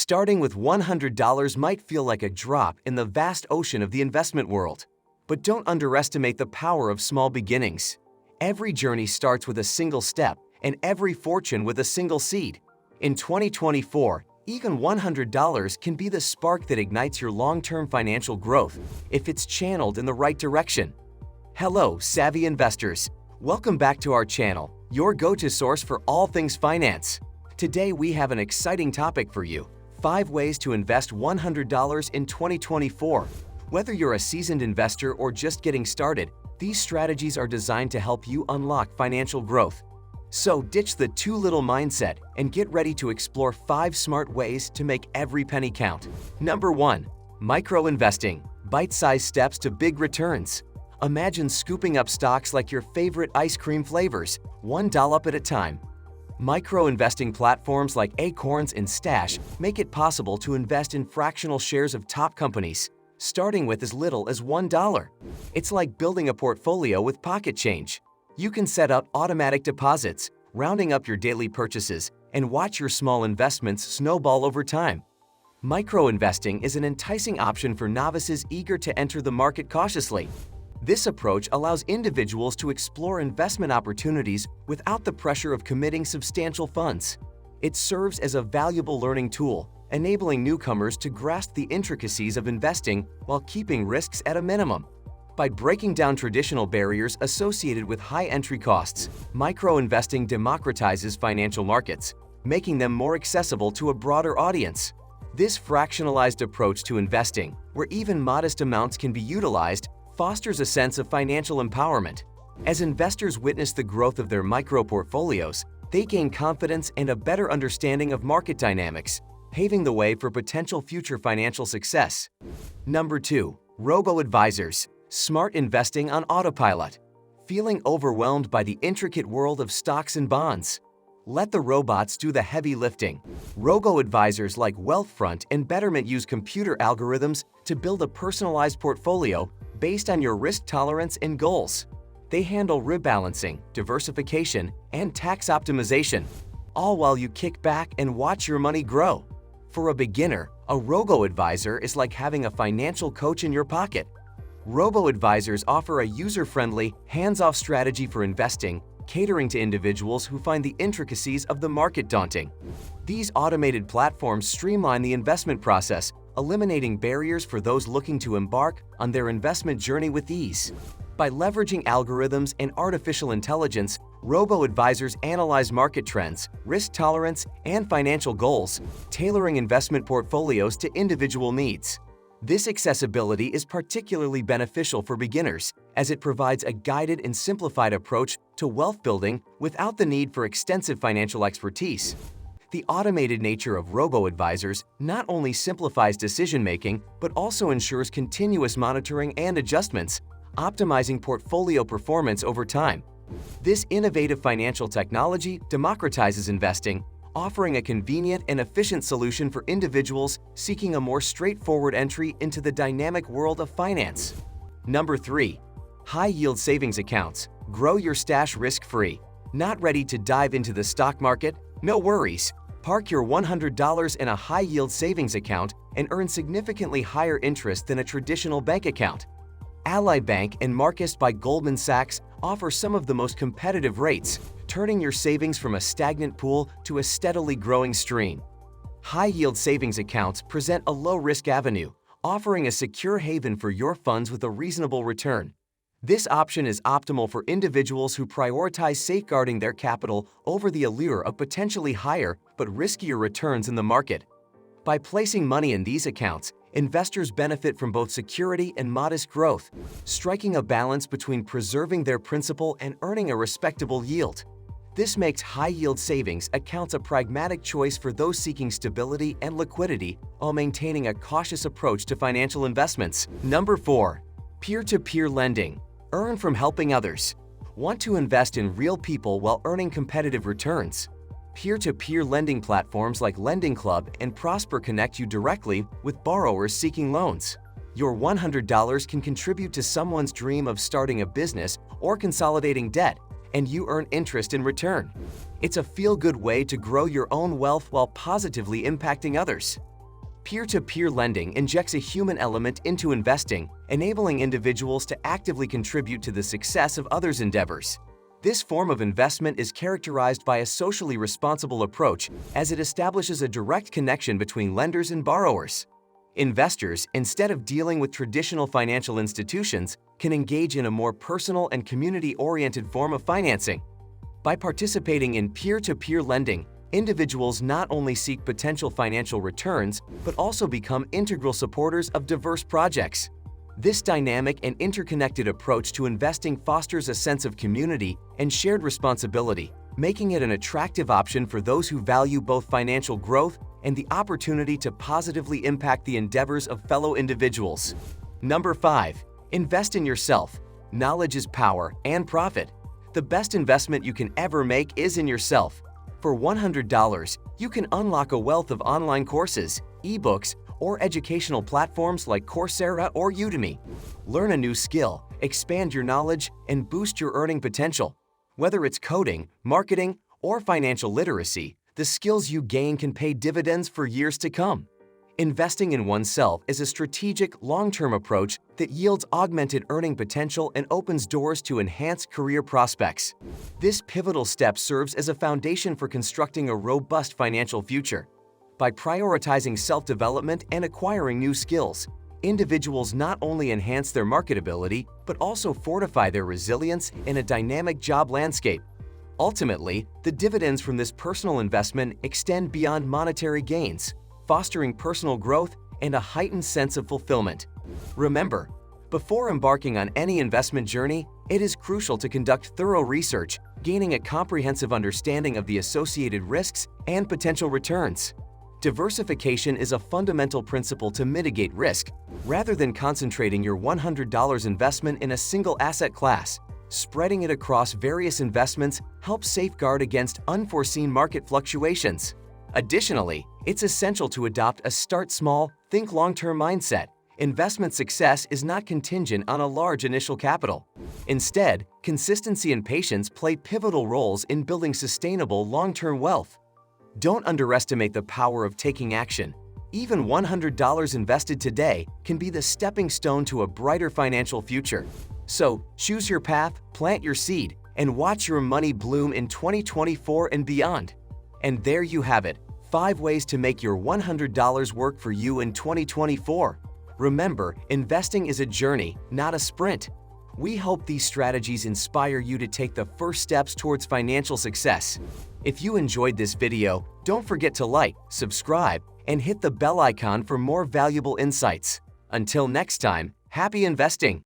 Starting with $100 might feel like a drop in the vast ocean of the investment world. But don't underestimate the power of small beginnings. Every journey starts with a single step, and every fortune with a single seed. In 2024, even $100 can be the spark that ignites your long-term financial growth if it's channeled in the right direction. Hello, savvy investors. Welcome back to our channel, your go-to source for all things finance. Today we have an exciting topic for you: 5 ways to invest $100 in 2024. Whether you're a seasoned investor or just getting started, these strategies are designed to help you unlock financial growth. So ditch the too little mindset and get ready to explore 5 smart ways to make every penny count. Number 1. Micro-investing. Bite-sized steps to big returns. Imagine scooping up stocks like your favorite ice cream flavors, one dollop at a time. Micro-investing platforms like Acorns and Stash make it possible to invest in fractional shares of top companies, starting with as little as $1. It's like building a portfolio with pocket change. You can set up automatic deposits, rounding up your daily purchases, and watch your small investments snowball over time. Micro-investing is an enticing option for novices eager to enter the market cautiously. This approach allows individuals to explore investment opportunities without the pressure of committing substantial funds. It serves as a valuable learning tool, enabling newcomers to grasp the intricacies of investing while keeping risks at a minimum. By breaking down traditional barriers associated with high entry costs, micro-investing democratizes financial markets, making them more accessible to a broader audience. This fractionalized approach to investing, where even modest amounts can be utilized, fosters a sense of financial empowerment. As investors witness the growth of their micro-portfolios, they gain confidence and a better understanding of market dynamics, paving the way for potential future financial success. Number 2. Robo Advisors. Smart investing on autopilot. Feeling overwhelmed by the intricate world of stocks and bonds? Let the robots do the heavy lifting. Robo Advisors like Wealthfront and Betterment use computer algorithms to build a personalized portfolio based on your risk tolerance and goals. They handle rebalancing, diversification, and tax optimization, all while you kick back and watch your money grow. For a beginner, a robo-advisor is like having a financial coach in your pocket. Robo-advisors offer a user-friendly, hands-off strategy for investing, catering to individuals who find the intricacies of the market daunting. These automated platforms streamline the investment process, eliminating barriers for those looking to embark on their investment journey with ease. By leveraging algorithms and artificial intelligence, robo-advisors analyze market trends, risk tolerance, and financial goals, tailoring investment portfolios to individual needs. This accessibility is particularly beneficial for beginners, as it provides a guided and simplified approach to wealth building without the need for extensive financial expertise. The automated nature of robo-advisors not only simplifies decision-making, but also ensures continuous monitoring and adjustments, optimizing portfolio performance over time. This innovative financial technology democratizes investing, offering a convenient and efficient solution for individuals seeking a more straightforward entry into the dynamic world of finance. Number 3. High-yield savings accounts. Grow your stash risk-free. Not ready to dive into the stock market? No worries. Park your $100 in a high-yield savings account and earn significantly higher interest than a traditional bank account. Ally Bank and Marcus by Goldman Sachs offer some of the most competitive rates, turning your savings from a stagnant pool to a steadily growing stream. High-yield savings accounts present a low-risk avenue, offering a secure haven for your funds with a reasonable return. This option is optimal for individuals who prioritize safeguarding their capital over the allure of potentially higher but riskier returns in the market. By placing money in these accounts, investors benefit from both security and modest growth, striking a balance between preserving their principal and earning a respectable yield. This makes high-yield savings accounts a pragmatic choice for those seeking stability and liquidity while maintaining a cautious approach to financial investments. Number 4. Peer-to-peer lending. Earn from helping others. Want to invest in real people while earning competitive returns? Peer-to-peer lending platforms like Lending Club and Prosper connect you directly with borrowers seeking loans. Your $100 can contribute to someone's dream of starting a business or consolidating debt, and you earn interest in return. It's a feel-good way to grow your own wealth while positively impacting others. Peer-to-peer lending injects a human element into investing, enabling individuals to actively contribute to the success of others' endeavors. This form of investment is characterized by a socially responsible approach as it establishes a direct connection between lenders and borrowers. Investors, instead of dealing with traditional financial institutions, can engage in a more personal and community-oriented form of financing. By participating in peer-to-peer lending, individuals not only seek potential financial returns, but also become integral supporters of diverse projects. This dynamic and interconnected approach to investing fosters a sense of community and shared responsibility, making it an attractive option for those who value both financial growth and the opportunity to positively impact the endeavors of fellow individuals. Number 5. Invest in yourself. Knowledge is power and profit. The best investment you can ever make is in yourself. For $100, you can unlock a wealth of online courses, ebooks, or educational platforms like Coursera or Udemy. Learn a new skill, expand your knowledge, and boost your earning potential. Whether it's coding, marketing, or financial literacy, the skills you gain can pay dividends for years to come. Investing in oneself is a strategic, long-term approach that yields augmented earning potential and opens doors to enhanced career prospects. This pivotal step serves as a foundation for constructing a robust financial future. By prioritizing self-development and acquiring new skills, individuals not only enhance their marketability, but also fortify their resilience in a dynamic job landscape. Ultimately, the dividends from this personal investment extend beyond monetary gains, fostering personal growth and a heightened sense of fulfillment. Remember, before embarking on any investment journey, it is crucial to conduct thorough research, gaining a comprehensive understanding of the associated risks and potential returns. Diversification is a fundamental principle to mitigate risk. Rather than concentrating your $100 investment in a single asset class, spreading it across various investments helps safeguard against unforeseen market fluctuations. Additionally, it's essential to adopt a start small, think long-term mindset. Investment success is not contingent on a large initial capital. Instead, consistency and patience play pivotal roles in building sustainable long-term wealth. Don't underestimate the power of taking action. Even $100 invested today can be the stepping stone to a brighter financial future. So, choose your path, plant your seed, and watch your money bloom in 2024 and beyond. And there you have it, 5 ways to make your $100 work for you in 2024. Remember, investing is a journey, not a sprint. We hope these strategies inspire you to take the first steps towards financial success. If you enjoyed this video, don't forget to like, subscribe, and hit the bell icon for more valuable insights. Until next time, happy investing!